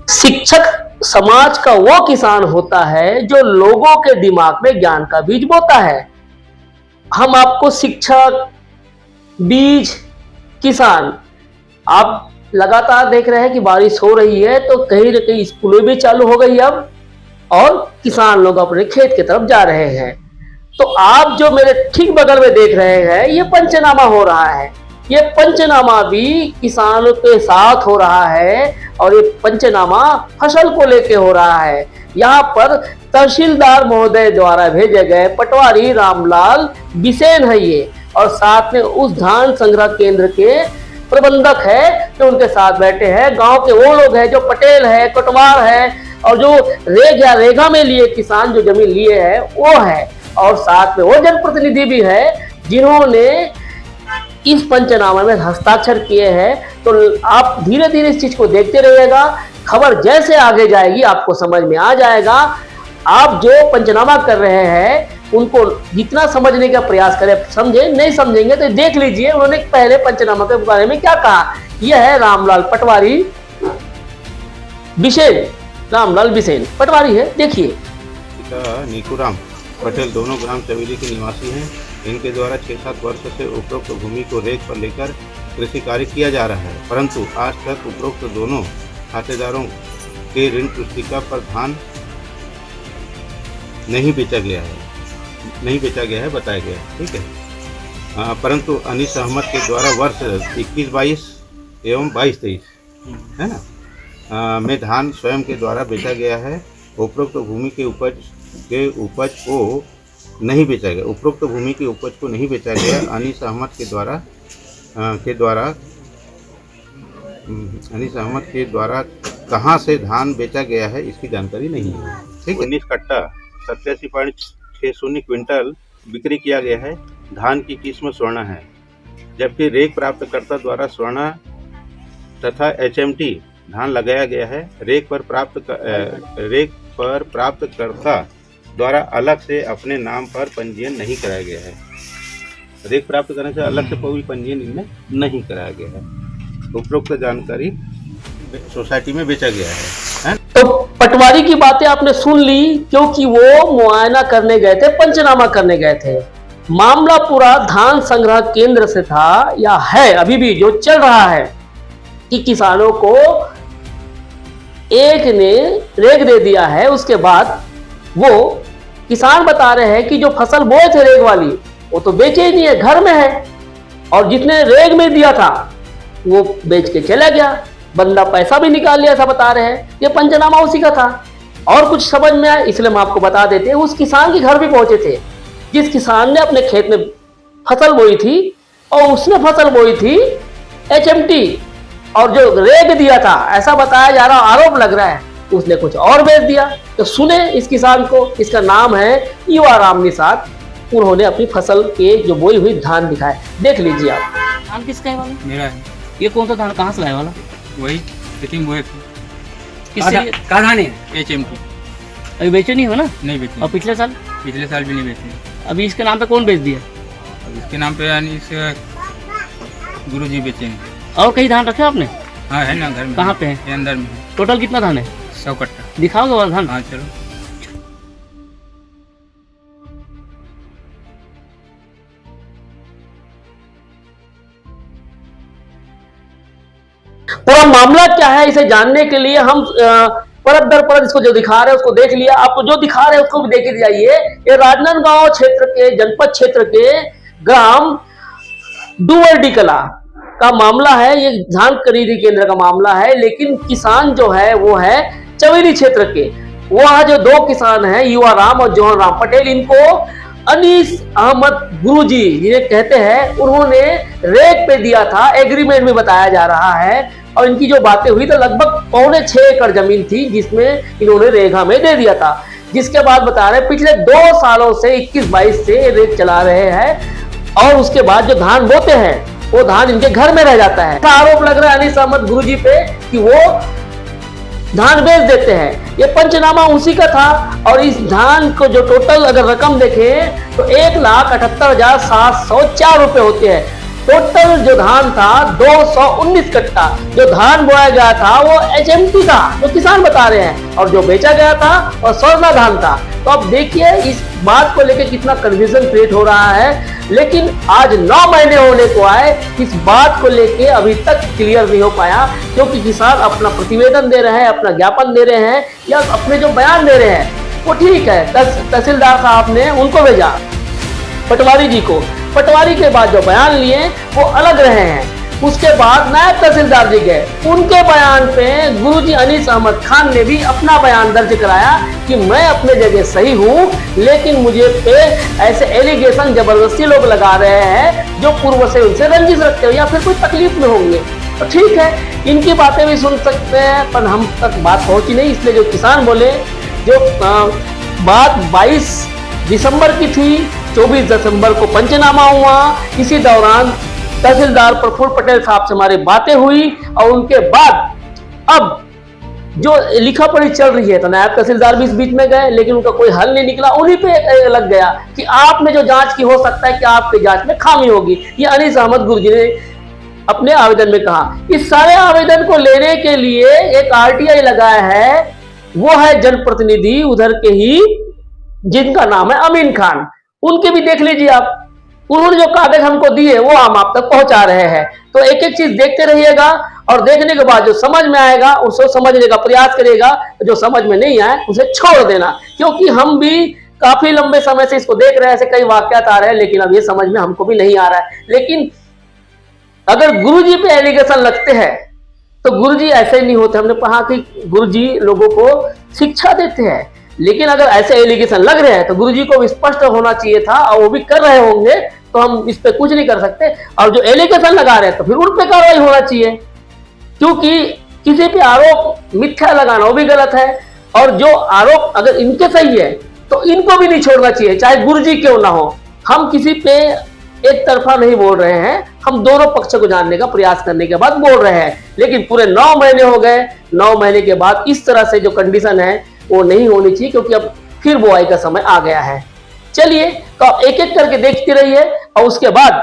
शिक्षक समाज का वो किसान होता है जो लोगों के दिमाग में ज्ञान का बीज बोता है। हम आपको शिक्षक, बीज, किसान, आप लगातार देख रहे हैं कि बारिश हो रही है तो कहीं न कहीं स्कूलें भी चालू हो गई अब, और किसान लोग अपने खेत की तरफ जा रहे हैं। तो आप जो मेरे ठीक बगल में देख रहे हैं, ये पंचनामा हो रहा है। ये पंचनामा भी किसानों के साथ हो रहा है, और ये पंचनामा फसल को लेके हो रहा है। यहाँ पर तहसीलदार महोदय द्वारा भेजे गए पटवारी रामलाल बिसेन है ये, और साथ में उस धान संग्रह केंद्र के प्रबंधक है जो उनके साथ बैठे हैं। गांव के वो लोग हैं जो पटेल है, कटवार है, और जो रेग या रेगा में लिए किसान जो जमीन लिए हैं वो है, और साथ में वो जनप्रतिनिधि भी है जिन्होंने इस पंचनामा में हस्ताक्षर किए हैं। तो आप धीरे धीरे इस चीज को देखते रहिएगा, खबर जैसे आगे जाएगी आपको समझ में आ जाएगा। आप जो पंचनामा कर रहे हैं उनको जितना समझने का प्रयास करें, समझे, नहीं समझेंगे तो देख लीजिए उन्होंने पहले पंचनामा के बारे में क्या कहा। यह है रामलाल पटवारी बिसेन, रामलाल बिसेन पटवारी है, देखिए। नीकूराम पटेल दोनों ग्राम चवेली के निवासी हैं। इनके द्वारा 6-7 वर्ष से उपरोक्त भूमि को रेख पर लेकर कृषि कार्य किया जा रहा है, परंतु आज तक उपरोक्त दोनों खातेदारों के ऋण पुस्तिका पर धान नहीं बेचा गया है बताया गया है, ठीक है। परंतु अनीस अहमद के द्वारा वर्ष 21-22 एवं 22-23 है ना में धान स्वयं के द्वारा बेचा गया है। उपरोक्त भूमि के उपज को नहीं बेचा गया, उपरोक्त भूमि की उपज को नहीं बेचा गया। अनीस अहमद के द्वारा कहां से धान बेचा गया है इसकी जानकारी नहीं है, ठीक है। 19 कट्टा 87.60 क्विंटल बिक्री किया गया है। धान की किस्म स्वर्ण है, जबकि रेक प्राप्तकर्ता द्वारा स्वर्ण तथा HMT धान लगाया गया है। रेक पर प्राप्तकर्ता द्वारा अलग से अपने नाम पर पंजीयन नहीं कराया गया है। रेक प्राप्त करने से अलग से कोई पंजीयन इनमें नहीं कराया गया है। उपरोक्त जानकारी सोसाइटी में बेचा गया है। तो पटवारी की बातें आपने सुन ली, क्योंकि वो मुआयना करने गए थे, पंचनामा करने गए थे। मामला पूरा धान संग्रह केंद्र से था या है अभी भी जो चल रहा है कि किसानों को एक ने रेग दे दिया है, उसके बाद वो किसान बता रहे हैं कि जो फसल बोए थे रेग वाली वो तो बेचे ही नहीं है, घर में है, और जितने रेग में दिया था वो बेच के चला गया, बंदा पैसा भी निकाल लिया, ऐसा बता रहे हैं। ये पंचनामा उसी का था। और कुछ समझ में आया इसलिए हम आपको बता देते हैं। उस किसान के घर भी पहुंचे थे जिस किसान ने अपने खेत में फसल बोई थी, और उसने फसल बोई थी HMT, और जो रेग दिया था ऐसा बताया जा रहा, आरोप लग रहा है उसने कुछ और बेच दिया। तो सुने इस किसान को, इसका नाम है युवाराम निषाद। उन्होंने अपनी फसल के जो बोई हुई धान दिखाए, देख लीजिए आप। धान किसका है वाला? मेरा है। ये कौन सा धान कहाँ से लाया वाला? वही खेती बोए थे। किससे? कहाँ धान है? HMT। अभी बेचे नहीं हो ना? नहीं बेचे। और पिछले साल भी नहीं बेचे। अभी इसके नाम पे कौन बेच दिया? अब इसके नाम पे यानी इस गुरुजी बेचे हैं। और कहीं धान रखे आपने? हाँ है ना, घर में। कहाँ पे है? ये अंदर में। टोटल कितना धान है? 100 कट्टा। दिखाओगे वाला धान? हाँ चलो। पूरा मामला क्या है इसे जानने के लिए हम परत दर परत इसको जो दिखा रहे हैं उसको देख लिया, आपको जो दिखा रहे हैं उसको भी देख जाइए। ये राजनांदगांव क्षेत्र के जनपद क्षेत्र के ग्राम डुवर्डी कला का मामला है। ये धान खरीदी केंद्र का मामला है, लेकिन किसान जो है वो है चवेली क्षेत्र के। वह जो दो किसान हैं, युवाराम और जौहर राम पटेल, इनको अनीस अहमद गुरुजी जिन्हें कहते हैं, उन्होंने रेक पे दिया था, एग्रीमेंट में बताया जा रहा है। और इनकी जो बातें हुई तो लगभग 6.25 एकड़ जमीन थी जिसमें इन्होंने रेगा में दे दिया था। जिसके बाद बता रहे पिछले 2 सालों से 21-22 से रेक चला रहे हैं, और उसके बाद जो धान बोते हैं वो धान इनके घर में रह जाता है। आरोप लग रहा है अनीस अहमद गुरुजी पे कि वो धान बेच देते हैं। ये पंचनामा उसी का था। और इस धान को जो टोटल अगर रकम देखें तो 1,78,704 रुपए होते हैं। टोटल जो धान था 219 कट्टा जो धान बोया गया था वो HMT था, जो किसान बता रहे हैं, और जो बेचा गया था और स्वर्णा धान था। तो अब देखिए इस बात को लेकर कितना कंफ्यूजन क्रिएट हो रहा है। लेकिन आज 9 महीने होने को आए, इस बात को लेके अभी तक क्लियर नहीं हो पाया, क्योंकि किसान अपना प्रतिवेदन दे रहे हैं, अपना ज्ञापन दे रहे हैं या अपने जो बयान दे रहे हैं वो ठीक है। तहसीलदार साहब ने उनको भेजा, पटवारी जी को, पटवारी के बाद जो बयान लिए वो अलग रहे हैं। उसके बाद नायब तहसीलदार जी गए, उनके बयान पे गुरुजी अनीस अहमद खान ने भी अपना बयान दर्ज कराया कि मैं अपने जगह सही हूँ, लेकिन मुझे पे ऐसे एलिगेशन जबरदस्ती लोग लगा रहे हैं जो पूर्व से उनसे रंजिश रखते हो या फिर कोई तकलीफ में होंगे। तो ठीक है, इनकी बातें भी सुन सकते हैं, पर हम तक बात पहुंची नहीं, इसलिए जो किसान बोले, जो बात 22 दिसंबर की थी, 24 दिसंबर को पंचनामा हुआ। इसी दौरान तहसीलदार प्रफुल्ल पटेल साहब से हमारी बातें हुई और उनके बाद अब जो लिखा पढ़ी चल रही है, तो नायब तहसीलदार भी इस बीच में गए, लेकिन उनका कोई हल नहीं निकला। उन्हीं पे लग गया कि आपने जो जांच की, हो सकता है कि आपकी जांच में खामी होगी, ये अनीस अहमद गुरुजी ने अपने आवेदन में कहा। इस सारे आवेदन को लेने के लिए एक RTI लगाया है, वो है जनप्रतिनिधि उधर के ही, जिनका नाम है अमीन खान। उनके भी देख लीजिए आप, उन्होंने जो कागज हमको दिए वो हम आप तक पहुंचा रहे हैं। तो एक एक चीज देखते रहिएगा और देखने के बाद जो समझ में आएगा उसे समझने का प्रयास करिएगा, जो समझ में नहीं आए उसे छोड़ देना, क्योंकि हम भी काफी लंबे समय से इसको देख रहे हैं, ऐसे कई वाकयात आ रहे हैं, लेकिन अब ये समझ में हमको भी नहीं आ रहा है। लेकिन अगर गुरुजी पे एलिगेशन लगते हैं तो गुरुजी ऐसे नहीं होते। हमने कहा कि गुरुजी लोगों को शिक्षा देते हैं, लेकिन अगर ऐसे एलिगेशन लग रहे हैं तो गुरुजी को भी स्पष्ट होना चाहिए था, और वो भी कर रहे होंगे, तो हम इस पे कुछ नहीं कर सकते। और जो एलिगेशन लगा रहे हैं तो फिर उन पे कार्रवाई होना चाहिए, क्योंकि किसी पे आरोप मिथ्या लगाना वो भी गलत है, और जो आरोप अगर इनके सही है तो इनको भी नहीं छोड़ना चाहिए, चाहे गुरुजी क्यों ना हो। हम किसी पे एक तरफा नहीं बोल रहे हैं, हम दोनों पक्ष को जानने का प्रयास करने के बाद बोल रहे हैं। लेकिन पूरे 9 महीने हो गए, 9 महीने के बाद इस तरह से जो कंडीशन है वो नहीं होनी चाहिए, क्योंकि अब फिर बुआई का समय आ गया है। चलिए, तो आप एक एक करके देखते रहिए, और उसके बाद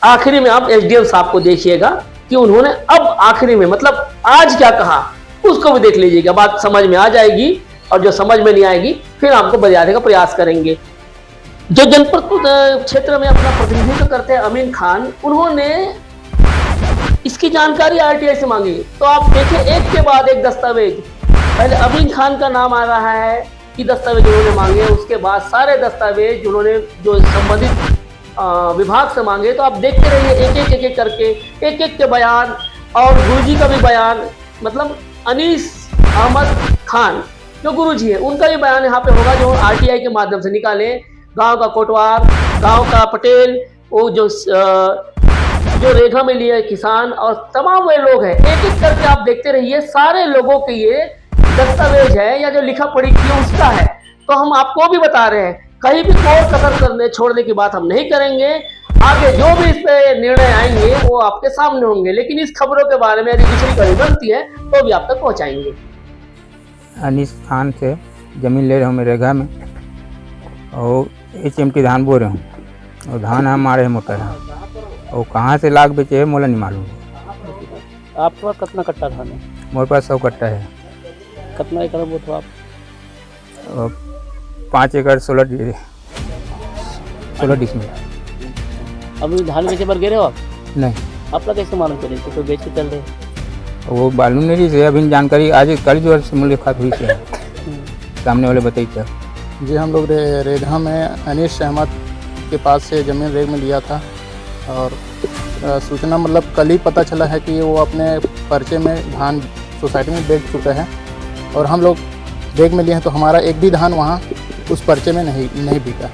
आखिरी में आप SDM साहब को देखिएगा कि उन्होंने अब आखिरी में मतलब आज क्या कहा, उसको भी देख लीजिएगा, बात समझ में आ जाएगी। और जो समझ में नहीं आएगी फिर आपको बजाने का प्रयास करेंगे। जो जनपद क्षेत्र में अपना प्रतिनिधित्व करते हैं अमीन खान, उन्होंने इसकी जानकारी RTI से मांगी। तो आप देखिए एक के बाद एक दस्तावेज, पहले अमीन खान का नाम आ रहा है कि दस्तावेज उन्होंने मांगे, उसके बाद सारे दस्तावेज उन्होंने जो संबंधित विभाग से मांगे। तो आप देखते रहिए एक एक करके एक एक के बयान, और गुरुजी का भी बयान, मतलब अनीस अहमद खान जो गुरुजी है उनका भी बयान यहाँ पे होगा, जो RTI के माध्यम से निकाले। गांव का कोटवार, गांव का पटेल, वो जो रेखा में लिए किसान, और तमाम वे लोग हैं, एक एक करके आप देखते रहिए, सारे लोगों के ये दस्तावेज है या जो लिखा पढ़ी की उसका है। तो हम आपको भी बता रहे हैं, कहीं भी कोई कसर करने छोड़ने की बात हम नहीं करेंगे। आगे जो भी इस पे निर्णय आएंगे वो आपके सामने होंगे, लेकिन इस खबरों के बारे में यदि दूसरी कड़ी बनती है तो भी आप तक पहुंचाएंगे। अनीस खान से ज़मीन ले रहा हूँ मैं रेगा में, और HMT धान बो रहा हूँ, और धान हमारे मोटर है, और कहाँ से लाख बेचे है मोला नहीं मालूम। आपके पास कितना कट्टा धान है? मेरे पास 100 कट्टा है। कितना एकड़ वो तो आप? 5 एकड़ 16 डिसमिल। अभी धान बेचे पर गिरे हो आप? नहीं, आपका कैसे मालूम चले तो कोई बेच के चल रहे? वो मालूम नहीं से अभी जानकारी आज कल जो मुलाकात हुई है, सामने वाले बताई था। जी, हम लोग रेगा में अनीस अहमद के पास से ज़मीन रेग में लिया था, और सूचना मतलब कल ही पता चला है कि वो अपने पर्चे में धान सोसाइटी में बेच चुका है, और हम लोग रेग में लिए हैं, तो हमारा एक भी धान वहाँ उस पर्चे में नहीं बिका।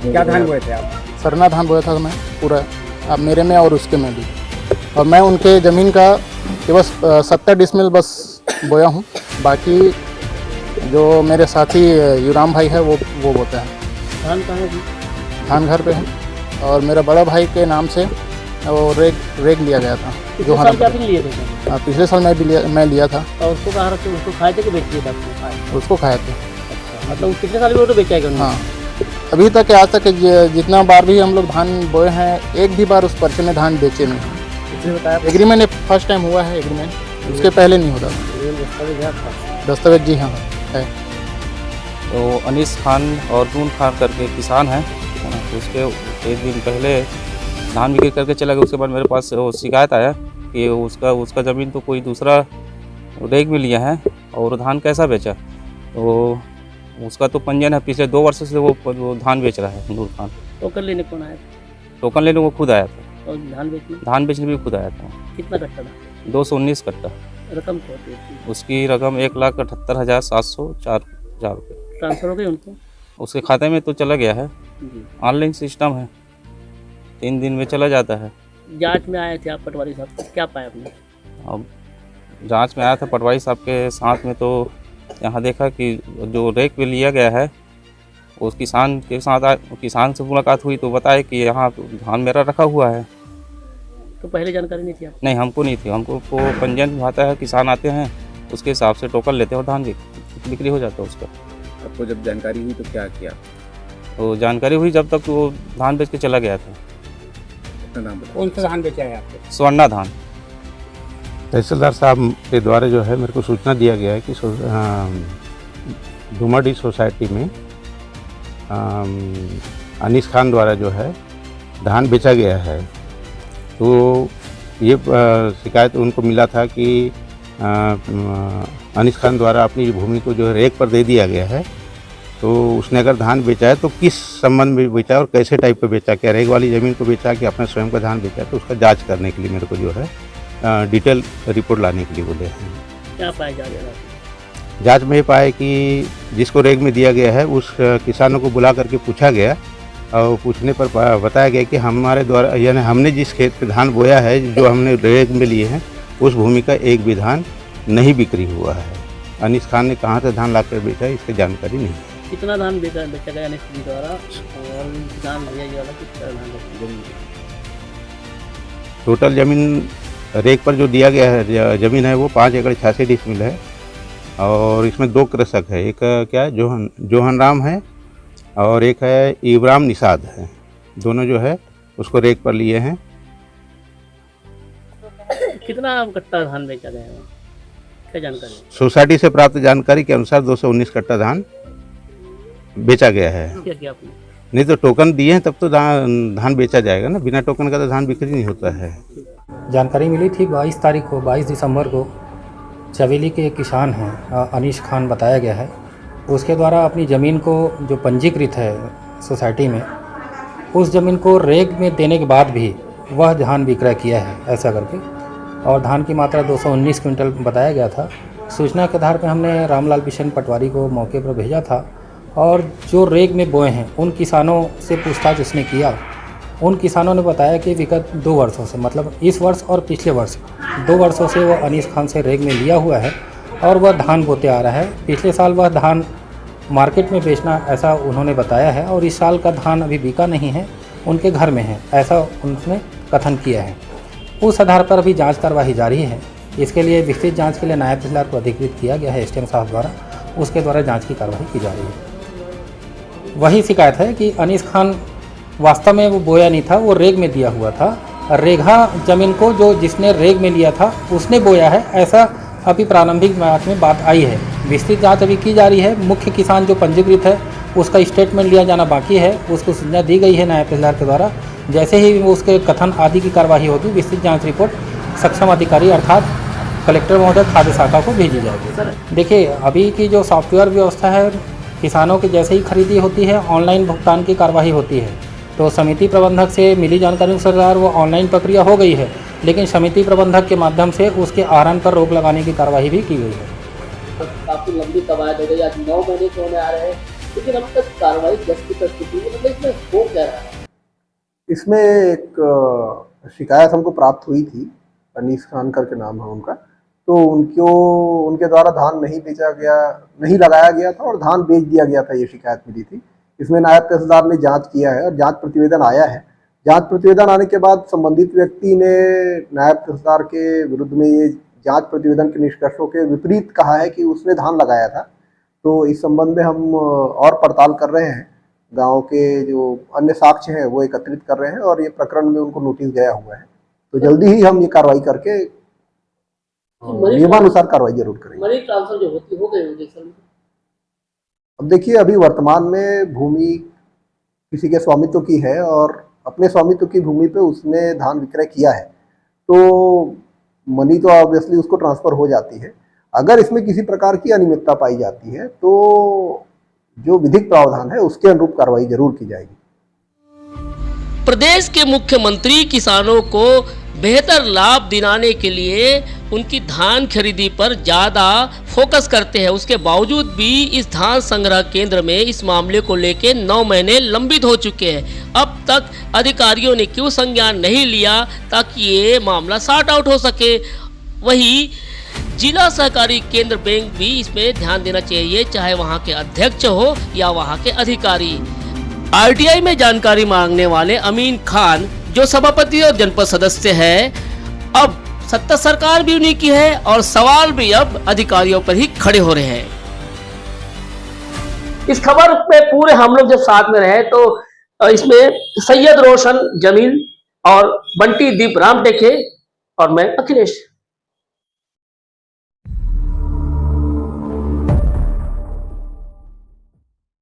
क्या धान बोए थे आप? सरना धान बोया था मैं पूरा, अब मेरे में और उसके में भी, और मैं उनके ज़मीन का बस 70 डिसमिल बस बोया हूँ, बाकी जो मेरे साथी युराम भाई है वो बोता है। धान कहाँ है? धान घर पे है, और मेरा बड़ा भाई के नाम से वो रेग लिया गया था। जो लिए थे? पिछले साल मैं लिया था। और उसको कहाँ रखे? उसको खाए थे कि बेच दिए थे? उसको खाए थे। अच्छा, मतलब पिछले साल भी वो तो बेचा है? हाँ। अभी तक आज तक जितना बार भी हम लोग धान बोए हैं, एक भी बार उस पर्चे में धान बेचे नहीं। किसने बताया? एग्रीमेंट फर्स्ट टाइम हुआ है एग्रीमेंट, उसके पहले नहीं होता था। दस्तावेज है आपके पास? दस्तावेज जी हाँ है। तो अनीस खान और नून खान करके किसान हैं, उसके एक दिन पहले धान बिक्री करके चला गया। उसके बाद मेरे पास वो शिकायत आया कि उसका ज़मीन तो कोई दूसरा रेग में लिया है और धान कैसा बेचा। तो उसका तो पंजीयन है, पिछले 2 वर्षों से वो धान बेच रहा है नूर खान। टोकन लेने कौन आया टोकन लेने वो खुद आया था, और धान बेचने भी खुद आया था। कितना कट्टा था? 219 कट्टा। रकम क्या होती है? उसकी रकम 1,78,704 रुपये। ट्रांसफर हो गई उनको? उसके खाते में तो चला गया है, ऑनलाइन सिस्टम है, 3 दिन में चला जाता है। जांच में आए थे आप पटवारी साहब, क्या पाया आपने? अब जांच में आया था पटवारी साहब के साथ में, तो यहाँ देखा कि जो रेक पे लिया गया है उस किसान के साथ किसान से मुलाकात हुई तो बताया कि यहाँ धान मेरा रखा हुआ है। तो पहले जानकारी नहीं थी आपको? नहीं, हमको नहीं थी। हमको वो पंजीयन में आता है, किसान आते हैं उसके हिसाब से टोकन लेते हैं और धान बिक्री हो जाता है उसका। आपको जब जानकारी हुई तो क्या किया? तो जानकारी हुई जब तक वो धान बेच के चला गया था। कितना दाम बताया? कौन सा धान बेचा है आपको? स्वर्णा धान। तहसीलदार साहब के द्वारा जो है मेरे को सूचना दिया गया है कि धुमाडी सोसाइटी में अनीस खान द्वारा जो है धान बेचा गया है। तो ये शिकायत उनको मिला था कि अनीस खान द्वारा अपनी भूमि को जो है रेक पर दे दिया गया है। तो उसने अगर धान बेचा है तो किस संबंध में बेचा और कैसे टाइप का बेचा, क्या रेक वाली ज़मीन को बेचा कि अपने स्वयं का धान बेचा, तो उसका जांच करने के लिए मेरे को जो है डिटेल रिपोर्ट लाने के लिए बोले हैं। क्या पाया जा रहा है? जांच में ये पाए कि जिसको रेग में दिया गया है उस किसानों को बुला करके पूछा गया और पूछने पर बताया गया कि हमारे द्वारा यानी हमने जिस खेत पे धान बोया है, जो हमने रेग में लिए हैं, उस भूमि का एक भी धान नहीं बिक्री हुआ है। अनीस खान ने कहाँ से धान लाकर बेचा है इसकी जानकारी नहीं है। कितना धान बेचा गया अनीस जी द्वारा और धान भैया जी वाला कितना धान बेचा? टोटल ज़मीन रेक पर जो दिया गया है ज़मीन है वो 5 एकड़ 86 डिसमिल है और इसमें 2 कृषक है। एक क्या है जोहन राम है और एक है इब्राम निषाद है। दोनों जो है उसको रेक पर लिए हैं। कितना कट्टा धान बेचा गया है, क्या जानकारी? सोसाइटी से प्राप्त जानकारी के अनुसार 219 कट्टा धान बेचा गया है। क्या किया आपने? नहीं तो टोकन दिए हैं तब तो धान बेचा जाएगा ना, बिना टोकन का तो धान बिक्री नहीं होता है। जानकारी मिली थी 22 तारीख को 22 दिसंबर को चवेली के एक किसान हैं अनीश खान बताया गया है, उसके द्वारा अपनी ज़मीन को जो पंजीकृत है सोसाइटी में, उस ज़मीन को रेग में देने के बाद भी वह धान विक्रय किया है ऐसा करके, और धान की मात्रा 219 क्विंटल बताया गया था। सूचना के आधार पर हमने रामलाल बिशन पटवारी को मौके पर भेजा था और जो रेग में बोए हैं उन किसानों से पूछताछ उसने किया। उन किसानों ने बताया कि विगत 2 वर्षों से, मतलब इस वर्ष और पिछले वर्ष 2 वर्षों से वह अनीस खान से रेग में लिया हुआ है और वह धान बोते आ रहा है। पिछले साल वह धान मार्केट में बेचना ऐसा उन्होंने बताया है और इस साल का धान अभी बिका नहीं है, उनके घर में है, ऐसा उन्होंने कथन किया है। उस आधार पर अभी जांच कार्रवाई जारी है। इसके लिए विस्तृत जांच के लिए नायब तहसीलदार को अधिकृत किया गया है एसडीएम साहब द्वारा, उसके द्वारा जांच की कार्रवाई की जा रही है। वही शिकायत है कि अनीस खान वास्तव में वो बोया नहीं था, वो रेग में दिया हुआ था। रेगा ज़मीन को जो जिसने रेग में लिया था उसने बोया है, ऐसा अभी प्रारंभिक जांच में बात आई है। विस्तृत जांच अभी की जा रही है। मुख्य किसान जो पंजीकृत है उसका स्टेटमेंट लिया जाना बाकी है, उसको सूचना दी गई है नायब तहसीलदार के द्वारा। जैसे ही उसके कथन आदि की कार्रवाई होगी, विस्तृत जांच रिपोर्ट सक्षम अधिकारी अर्थात कलेक्टर महोदय खाद्य शाखा को भेजी जाएगी। देखिए, अभी की जो सॉफ्टवेयर व्यवस्था है, किसानों की जैसे ही खरीदी होती है ऑनलाइन भुगतान की कार्रवाई होती है। तो समिति प्रबंधक से मिली जानकारी के अनुसार वो ऑनलाइन प्रक्रिया हो गई है, लेकिन समिति प्रबंधक के माध्यम से उसके आहरण पर रोक लगाने की कार्रवाई भी की गई है। काफ़ी लंबी कवायद हो गई, आज 9 महीने से होने आ रहे हैं, लेकिन अब तक कार्रवाई 10 की स्थिति में, मतलब इसमें हो क्या रहा है? इसमें एक शिकायत हमको प्राप्त हुई थी, अनीस खान करके नाम है उनका। तो उनके द्वारा धान नहीं बेचा गया, नहीं लगाया गया था और धान बेच दिया गया था, ये शिकायत मिली थी। इसमें नायब तहसीलदार ने जांच किया है और जांच प्रतिवेदन आया है। जांच प्रतिवेदन आने के बाद संबंधित व्यक्ति ने नायब तहसीलदार के विरुद्ध में ये जांच प्रतिवेदन के निष्कर्षों के विपरीत कहा है कि उसने धान लगाया था। तो इस संबंध में हम और पड़ताल कर रहे हैं, गांव के जो अन्य साक्ष्य हैं वो एकत्रित कर रहे हैं और ये प्रकरण में उनको नोटिस गया हुआ है। तो जल्दी ही हम ये कार्रवाई करके नियमानुसार कार्रवाई जरूर करेंगे। मनी ट्रांसफर जो होती हो गई होगी सर। अब देखिए, अभी वर्तमान में भूमि किसी के स्वामित्व की है और अपने स्वामित्व की भूमि पे उसने धान विक्रय किया है, तो मनी तो ऑब्वियसली उसको ट्रांसफर हो जाती है। अगर इसमें किसी प्रकार की अनियमितता पाई जाती है तो जो विधिक प्रावधान है उसके अनुरूप कार्रवाई जरूर की जाएगी। प्रदेश के मुख्यमंत्री किसानों को बेहतर लाभ दिलाने के लिए उनकी धान खरीदी पर ज़्यादा फोकस करते हैं। उसके बावजूद भी इस धान संग्रह केंद्र में इस मामले को लेकर 9 महीने लंबित हो चुके हैं। अब तक अधिकारियों ने क्यों संज्ञान नहीं लिया ताकि ये मामला सॉर्ट आउट हो सके। वहीं जिला सहकारी केंद्र बैंक भी इसमें ध्यान देना चाहिए, चाहे वहाँ के अध्यक्ष हो या वहाँ के अधिकारी। आरटीआई में जानकारी मांगने वाले अमीन खान जो सभापति और जनपद सदस्य है, अब सत्ता सरकार भी उन्हीं की है और सवाल भी अब अधिकारियों पर ही खड़े हो रहे हैं। इस खबर पे पूरे हम लोग जब साथ में रहे तो इसमें सैयद रोशन जमील और बंटी दीप राम टेके और मैं अखिलेश।